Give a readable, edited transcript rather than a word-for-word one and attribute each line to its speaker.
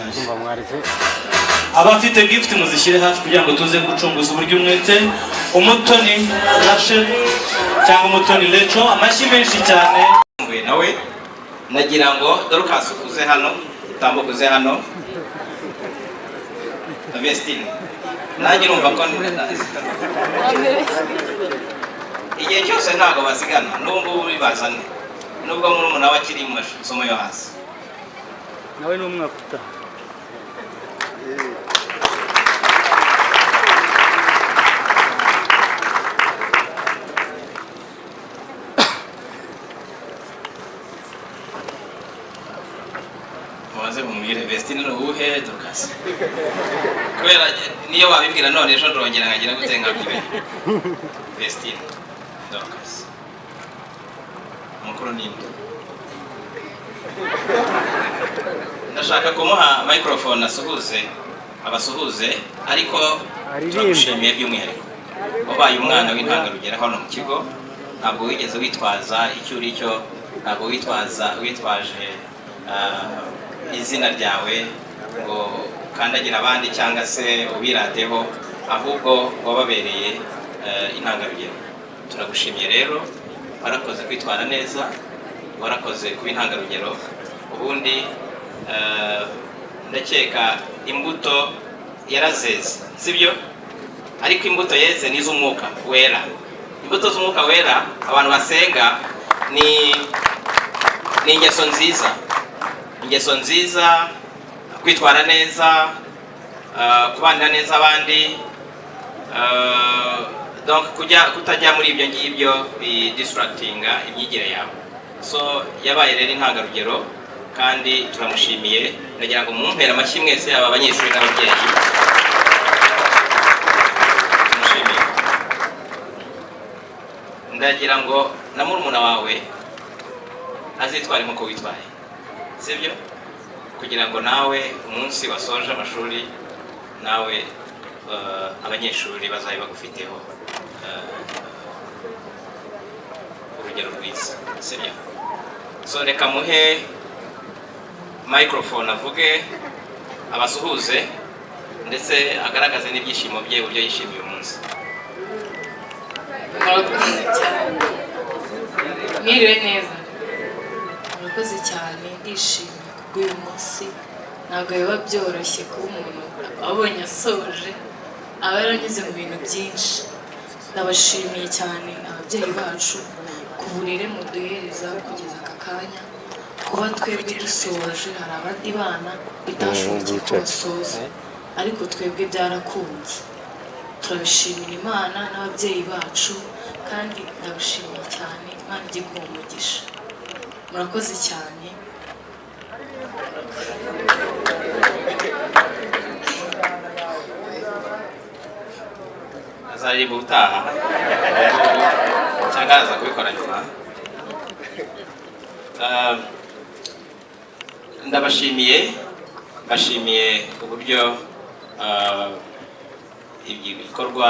Speaker 1: yanjye.
Speaker 2: Abafite gift muzishyire hafi kugira ngo tuze gucunguza uburyo umwete. Umutoni Rachel cyangwa Umutoni Lecho, amashyi menshi cyane.
Speaker 3: Nawe nagira ngo Dorcas uze hano, utambuka uze hano. Vestine nanjye urumva ko igihe cyose ntabwo basigana n'ubwo bibazane nubwo muri umuntu aba akiri mu masomo yo hasi.
Speaker 1: nawe ni umwaka utaha.
Speaker 3: Mubaze mumwire Vestine n'ubuhe Dorcas kubera niyo wabibwira none ejo ndongera nkagira gutenga bibe. Vestine Dorcas mukuru ninde? Ndashaka kumuha microphone asuhuze abasuhuze ariko turamushimiye by'umwihariko wabaye umwana w'intangarugero hano mu kigo. Ntabwo wigeze witwaza icyo uri cyo, ntabwo witwaje izina ryawe ngo kandagira abandi cyangwa se ubirateho, ahubwo wababereye intangarugero. Turagushimiye rero, warakoze kwitwara neza, warakoze kuba intangarugero. Ubundi ndakeka imbuto yarazeze sibyo, ariko imbuto yeze ni iz'umwuka wera. Imbuto z'umwuka wera abantu basenga ni ingeso nziza, ingeso nziza, kwitwara neza, kubanira neza abandi, donc kutajya muri ibyo ngibyo bi distractinga imyigire yawe. So yabaye rero intangarugero kandi turamushimiye. Ndagira ngo mumpere amashyi mwese, aba abanyeshuri n'ababyeyi. Tumushimiye. Ndagira ngo na murumuna wawe azitware nk'uko witwaye sibyo, kugira ngo nawe umunsi wasoje amashuri nawe abanyeshuri bazabe bagufiteho urugero rwiza sibyo. So reka muhe microphone avuge, abasuhuze ndetse agaragaze n'ibyishimo bye uburyo yishimiye umunsi.
Speaker 4: Mwiriwe neza, murakoze cyane, ndishimye kubw'uyu munsi. Ntabwo biba byoroshye kuba umuntu abonye asoje, aba yaranyuze mu bintu byinshi. Ndabashimiye cyane ababyeyi bacu ku burere muduhereza kugeza aka kanya, kuba twebwe dusoje. Hari abandi bana bitashobokeye ko basoza, ariko twebwe byarakunze. Turabishimira Imana n'ababyeyi bacu, kandi ndabashimiye cyane. Imana ijye kuba umugisha. Murakoze cyane.
Speaker 3: Azaririmba utaha cyangwa aza kubikora nyuma. Ndabashimiye, bashimiye uburyo ibikorwa